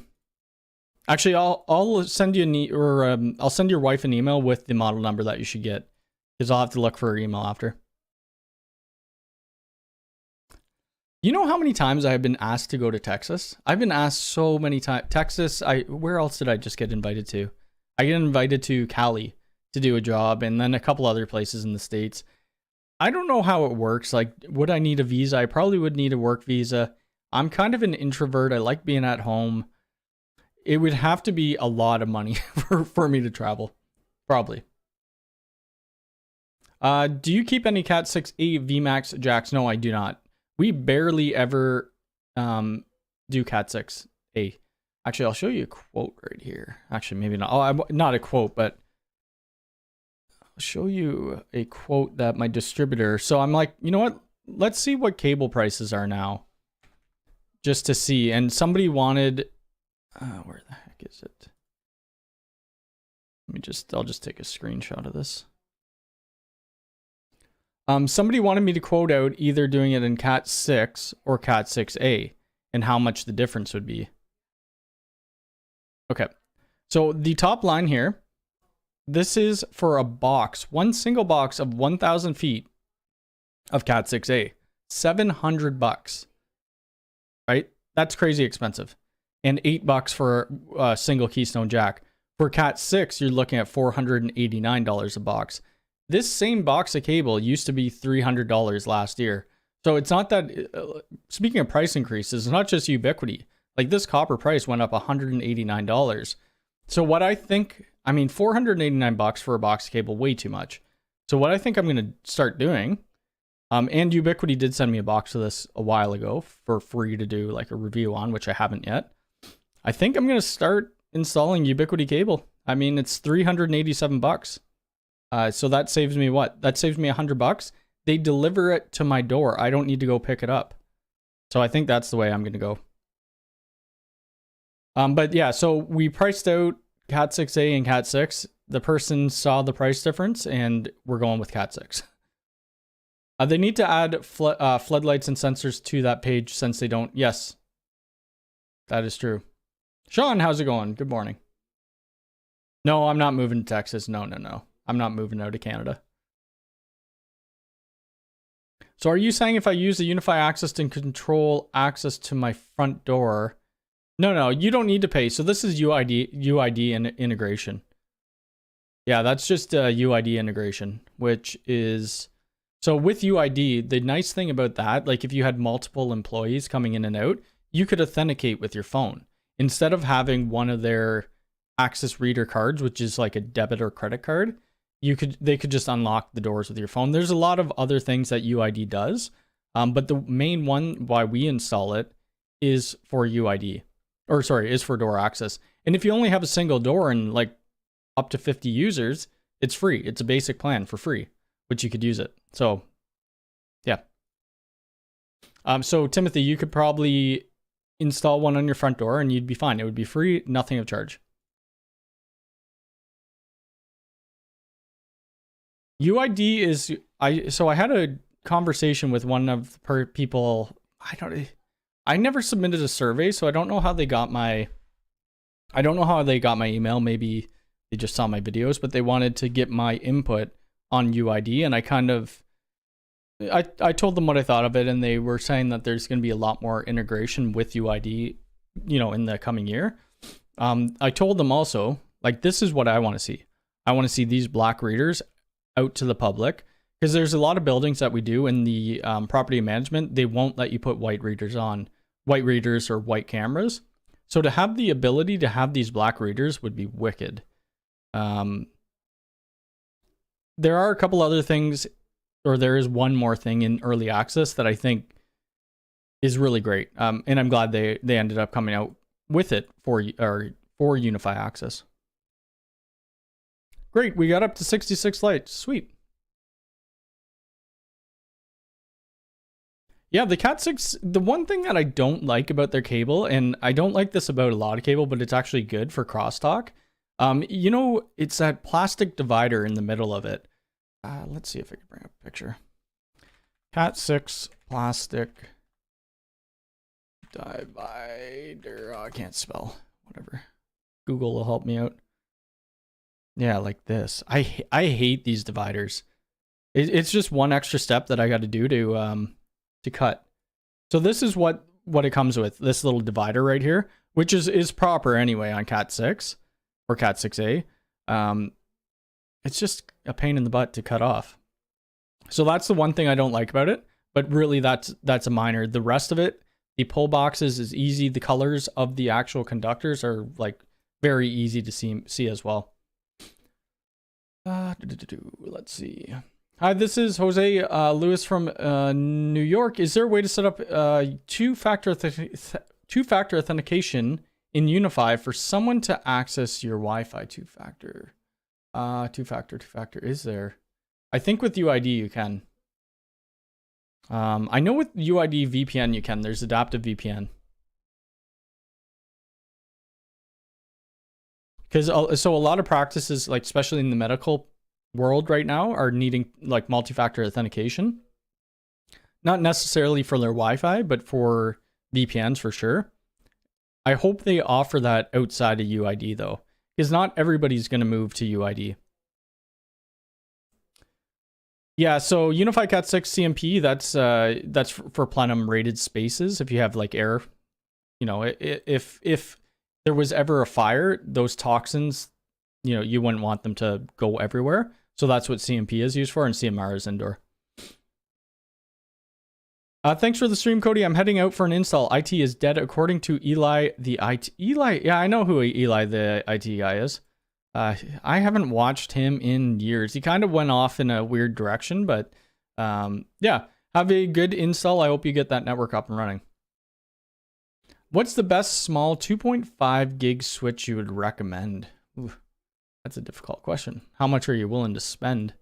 Actually, I'll send you I'll send your wife an email with the model number that you should get, because I'll have to look for her email after. You know how many times I have been asked to go to Texas? I've been asked so many times. Texas, where else did I just get invited to? I get invited to Cali to do a job, and then a couple other places in the States. I don't know how it works. Like, would I need a visa? I probably would need a work visa. I'm kind of an introvert. I like being at home. It would have to be a lot of money for me to travel. Probably. Do you keep any Cat 6A VMAX jacks? No, I do not. We barely ever do Cat 6A. Actually, I'll show you a quote right here. Actually, maybe not. Oh, not a quote, but I'll show you a quote that my distributor. So I'm like, you know what? Let's see what cable prices are now, just to see. And somebody wanted, where the heck is it? I'll just take a screenshot of this. Somebody wanted me to quote out either doing it in Cat 6 or Cat 6A and how much the difference would be. Okay, so the top line here, this is for a box, one single box of 1,000 feet of Cat 6A, $700, right? That's crazy expensive. And $8 for a single Keystone jack. For Cat 6, you're looking at $489 a box. This same box of cable used to be $300 last year. So it's not that, speaking of price increases, it's not just Ubiquiti. Like, this copper price went up $189. So what I think, I mean, $489 for a box of cable, way too much. So what I think I'm going to start doing, and Ubiquiti did send me a box of this a while ago for free to do like a review on, which I haven't yet. I think I'm going to start installing Ubiquiti cable. I mean, it's $387. So that saves me what? That saves me $100. They deliver it to my door. I don't need to go pick it up. So I think that's the way I'm going to go. But yeah, so we priced out Cat 6A and Cat 6. The person saw the price difference, and we're going with Cat 6. They need to add floodlights and sensors to that page since they don't. Yes, that is true. Sean, how's it going? Good morning. No, I'm not moving to Texas. No. I'm not moving out of Canada. So are you saying if I use the Unify access to control access to my front door? No, you don't need to pay. So this is UID integration. Yeah, that's just UID integration, which is, so with UID, the nice thing about that, like if you had multiple employees coming in and out, you could authenticate with your phone. Instead of having one of their access reader cards, which is like a debit or credit card, they could just unlock the doors with your phone. There's a lot of other things that UID does, but the main one why we install it is for UID. Or sorry, is for door access. And if you only have a single door and like up to 50 users, it's free. It's a basic plan for free, which you could use it. So yeah. So Timothy, you could probably install one on your front door and you'd be fine. It would be free, nothing of charge. UID is, so I had a conversation with one of the people, I never submitted a survey, so I don't know how they got my email. Maybe they just saw my videos, but they wanted to get my input on UID, and I told them what I thought of it, and they were saying that there's going to be a lot more integration with UID, in the coming year. I told them also, like, this is what I want to see. I want to see these black readers out to the public, because there's a lot of buildings that we do in the property management, they won't let you put white readers or white cameras. So to have the ability to have these black readers would be wicked. There are a couple other things, or there is one more thing in early access that I think is really great. And I'm glad they ended up coming out with it for Unify access. Great, we got up to 66 lights. Sweet. Yeah, the Cat 6, the one thing that I don't like about their cable, and I don't like this about a lot of cable, but it's actually good for crosstalk. It's that plastic divider in the middle of it. Let's see if I can bring up a picture. Cat 6 plastic divider. Oh, I can't spell. Whatever. Google will help me out. Yeah, like this. I hate these dividers. It's just one extra step that I got to do to cut. So this is what it comes with, this little divider right here, which is proper anyway on Cat 6 or Cat 6a. It's just a pain in the butt to cut off. So that's the one thing I don't like about it, but really that's a minor. The rest of it, the pull boxes is easy. The colors of the actual conductors are like very easy to see as well. Let's see. Hi, this is Jose Lewis from New York. Is there a way to set up two-factor authentication in Unify for someone to access your Wi-Fi two-factor? Two-factor. Is there? I think with UID you can. I know with UID VPN you can. There's adaptive VPN. Because so a lot of practices, like especially in the medical world right now, are needing like multi-factor authentication. Not necessarily for their Wi-Fi, but for VPNs for sure. I hope they offer that outside of UID though, because not everybody's going to move to UID. Yeah, so Unify Cat 6 CMP, that's for plenum rated spaces. If you have like air, you know, if there was ever a fire, those toxins, you know, you wouldn't want them to go everywhere. So that's what CMP is used for, and CMR is indoor. Thanks for the stream, Cody. I'm heading out for an install. IT is dead according to Eli the IT. Eli, yeah, I know who Eli the IT guy is. I haven't watched him in years. He kind of went off in a weird direction, but yeah, have a good install. I hope you get that network up and running. What's the best small 2.5 gig switch you would recommend? Ooh, that's a difficult question. How much are you willing to spend?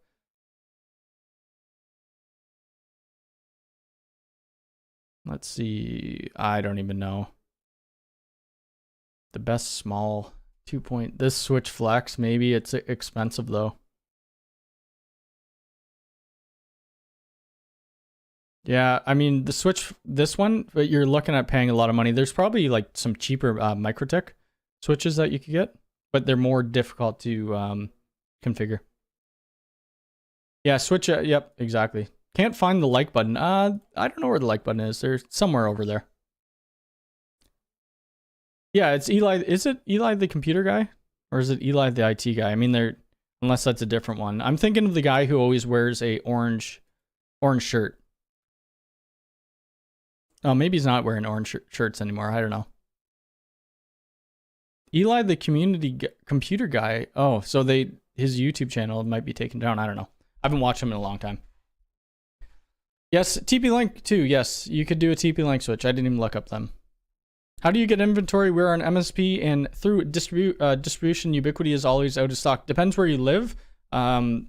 Let's see. I don't even know. The best small 2. This switch flex, maybe it's expensive though. Yeah, I mean the switch, this one, but you're looking at paying a lot of money. There's probably like some cheaper MikroTik switches that you could get, but they're more difficult to configure. Yeah, switch. Yep, exactly. Can't find the like button. I don't know where the like button is. They're somewhere over there. Yeah, it's Eli. Is it Eli the computer guy? Or is it Eli the IT guy? I mean, they're, unless that's a different one. I'm thinking of the guy who always wears a orange shirt. Oh, maybe he's not wearing orange shirts anymore. I don't know. Eli the computer guy. Oh, so his YouTube channel might be taken down. I don't know. I haven't watched him in a long time. Yes, TP-Link too. Yes, you could do a TP-Link switch. I didn't even look up them. How do you get inventory? We're on MSP, and through distribution, Ubiquity is always out of stock. Depends where you live. The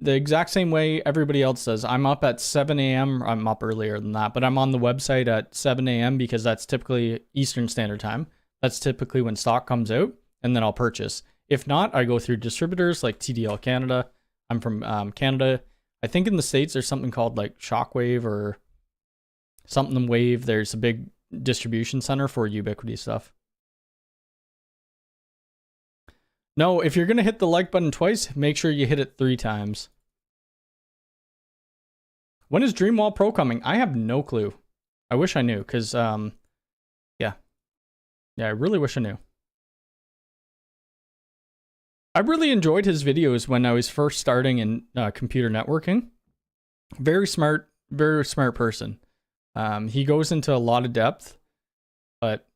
exact same way everybody else does. I'm up at 7 a.m. I'm up earlier than that, but I'm on the website at 7 a.m. because that's typically Eastern Standard Time. That's typically when stock comes out, and then I'll purchase. If not, I go through distributors like TDL Canada. I'm from Canada. I think in the States there's something called like Shockwave or something Wave. There's a big distribution center for Ubiquity stuff. No, if you're going to hit the like button twice, make sure you hit it 3 times. When is Dreamwall Pro coming? I have no clue. I wish I knew, because, yeah, I really wish I knew. I really enjoyed his videos when I was first starting in computer networking. Very smart person. He goes into a lot of depth, but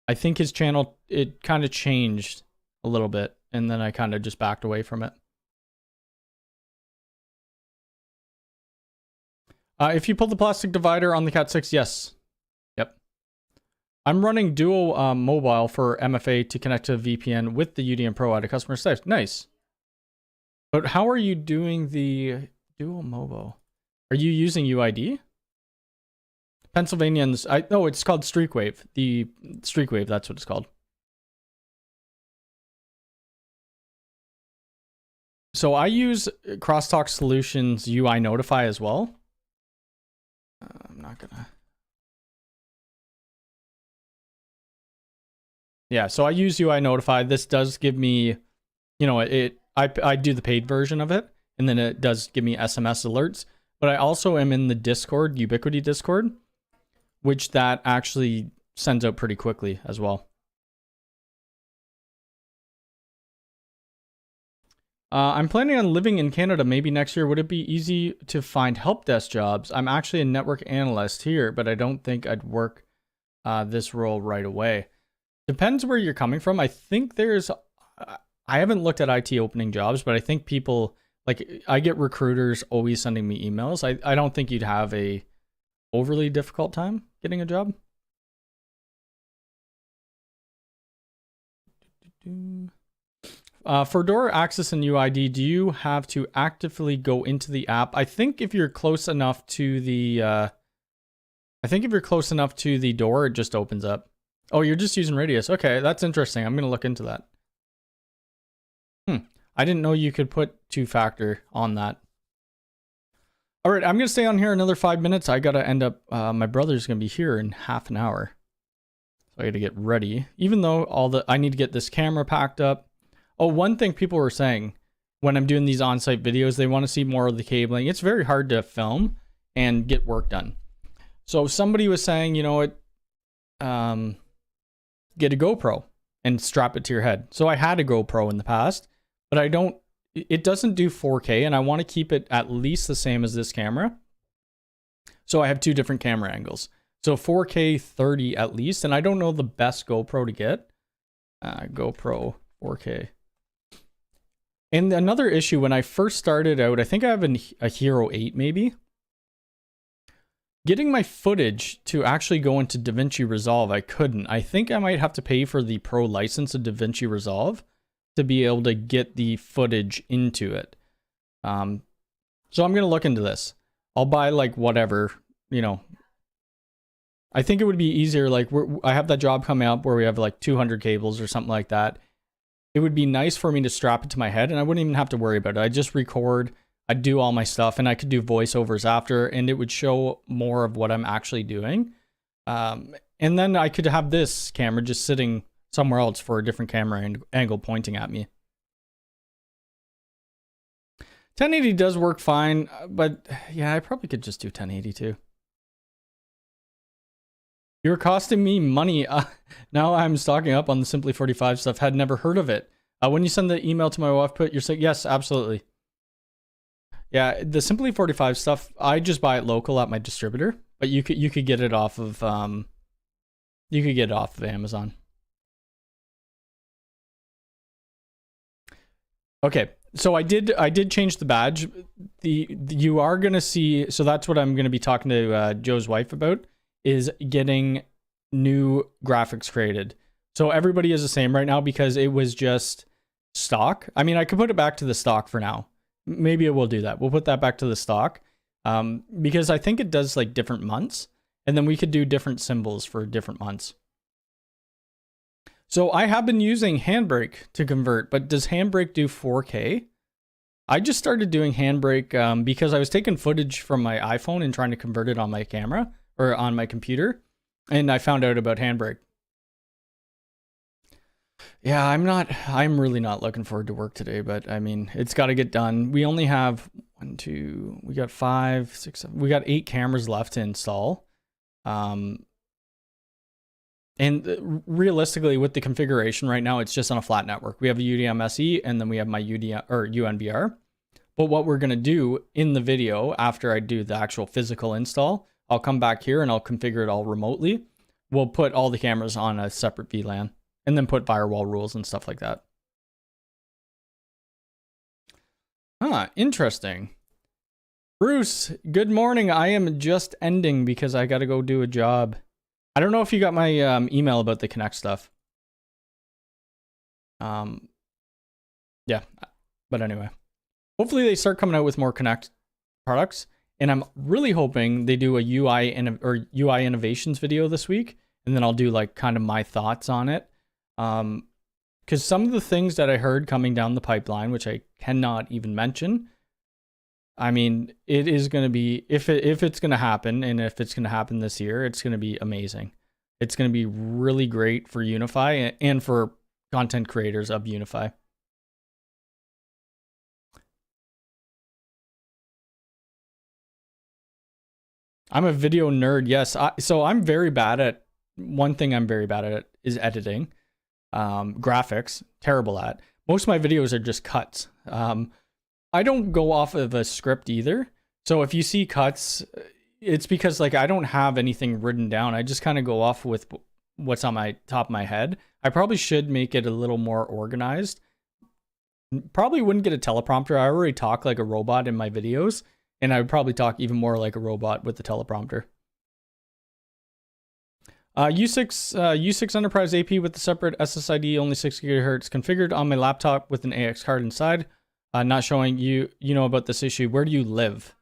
I think his channel, it kind of changed a little bit, and then I kind of just backed away from it. If you pull the plastic divider on the Cat 6, yes. Yep. I'm running dual mobile for MFA to connect to a VPN with the UDM Pro at a customer site. Nice. But how are you doing the dual mobile? Are you using UID? Pennsylvanians, no, it's called Streakwave. The Streakwave, that's what it's called. So I use Crosstalk Solutions UI Notify as well. I'm not gonna. Yeah, so I use UI Notify. This does give me, you know, I do the paid version of it, and then it does give me SMS alerts. but I also am in the Discord, Ubiquity Discord, which that actually sends out pretty quickly as well. I'm planning on living in Canada maybe next year. Would it be easy to find help desk jobs? I'm actually a network analyst here, but I don't think I'd work this role right away. Depends where you're coming from. I think there's, I haven't looked at IT opening jobs, but I think people, like I get recruiters always sending me emails. I don't think you'd have a overly difficult time getting a job. For door access and UID, do you have to actively go into the app? I think if you're close enough to the, door, it just opens up. Oh, you're just using Radius. Okay, that's interesting. I'm gonna look into that. I didn't know you could put two-factor on that. All right, I'm gonna stay on here another 5 minutes. I gotta end up. My brother's gonna be here in half an hour, so I gotta get ready. Even though I need to get this camera packed up. Oh, one thing people were saying when I'm doing these on-site videos, they want to see more of the cabling. It's very hard to film and get work done. So somebody was saying, you know what, get a GoPro and strap it to your head. So I had a GoPro in the past, but it doesn't do 4K, and I want to keep it at least the same as this camera. So I have two different camera angles. So 4K 30 at least, and I don't know the best GoPro to get. GoPro 4K. And another issue, when I first started out, I think I have a Hero 8 maybe. Getting my footage to actually go into DaVinci Resolve, I couldn't. I think I might have to pay for the pro license of DaVinci Resolve to be able to get the footage into it. So I'm going to look into this. I'll buy like whatever, you know. I think it would be easier, like I have that job coming up where we have like 200 cables or something like that. It would be nice for me to strap it to my head and I wouldn't even have to worry about it. I'd just record, I'd do all my stuff, and I could do voiceovers after, and it would show more of what I'm actually doing. And then I could have this camera just sitting somewhere else for a different camera angle pointing at me. 1080 does work fine, but yeah, I probably could just do 1080 too. You're costing me money. Now I'm stocking up on the Simply 45 stuff. Had never heard of it. When you send the email to my wife, you're saying, yes, absolutely. Yeah, the Simply 45 stuff, I just buy it local at my distributor, but you could get it off of Amazon. Okay, so I did change the badge. You are gonna see, so that's what I'm gonna be talking to Joe's wife about, is getting new graphics created. So everybody is the same right now because it was just stock. I mean, I could put it back to the stock for now. Maybe it will do that. We'll put that back to the stock because I think it does like different months, and then we could do different symbols for different months. So I have been using Handbrake to convert, but does Handbrake do 4K? I just started doing Handbrake because I was taking footage from my iPhone and trying to convert it on my camera or on my computer, and I found out about Handbrake. Yeah, I'm really not looking forward to work today, but I mean, it's got to get done. We only have we got 5, 6, 7, we got 8 cameras left to install. And realistically, with the configuration right now, it's just on a flat network. We have a UDM-SE, and then we have my UNBR. But what we're going to do in the video, after I do the actual physical install, I'll come back here and I'll configure it all remotely. We'll put all the cameras on a separate VLAN and then put firewall rules and stuff like that. Interesting. Bruce, good morning. I am just ending because I got to go do a job. I don't know if you got my email about the Connect stuff. Yeah, but anyway. Hopefully they start coming out with more Connect products. And I'm really hoping they do a UI innovations video this week. And then I'll do like kind of my thoughts on it. Because some of the things that I heard coming down the pipeline, which I cannot even mention, I mean, it is going to be, if it's going to happen, and if it's going to happen this year, it's going to be amazing. It's going to be really great for Unify and for content creators of Unify. I'm a video nerd. Yes. So I'm very bad at, one thing I'm very bad at is editing. Graphics, terrible at. Most of my videos are just cuts. I don't go off of a script either. So if you see cuts, it's because like I don't have anything written down. I just kind of go off with what's on my top of my head. I probably should make it a little more organized. Probably wouldn't get a teleprompter. I already talk like a robot in my videos, and I would probably talk even more like a robot with the teleprompter. U6 Enterprise AP with the separate SSID, only 6 GHz configured on my laptop with an AX card inside. Not showing you know about this issue. Where do you live?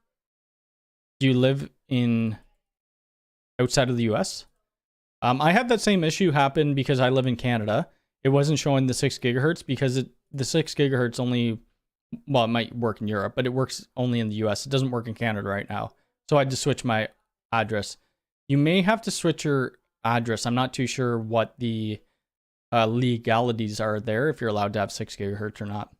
Do you live in outside of the US? I had that same issue happen because I live in Canada. It wasn't showing the 6 GHz because the 6 GHz only, well, it might work in Europe, but it works only in the US. It doesn't work in Canada right now. So I had to switch my address. You may have to switch your address. I'm not too sure what the legalities are there, if you're allowed to have 6 GHz or not.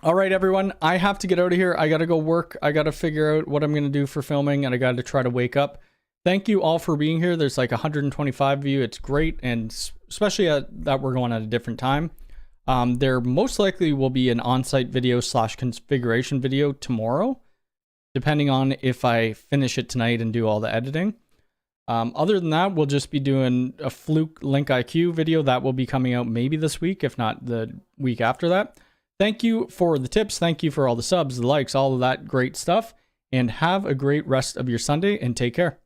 All right, everyone, I have to get out of here. I got to go work. I got to figure out what I'm going to do for filming, and I got to try to wake up. Thank you all for being here. There's like 125 of you. It's great, and especially that we're going at a different time. There most likely will be an on-site video / configuration video tomorrow, depending on if I finish it tonight and do all the editing. Other than that, we'll just be doing a Fluke Link IQ video that will be coming out maybe this week, if not the week after that. Thank you for the tips. Thank you for all the subs, the likes, all of that great stuff. And have a great rest of your Sunday, and take care.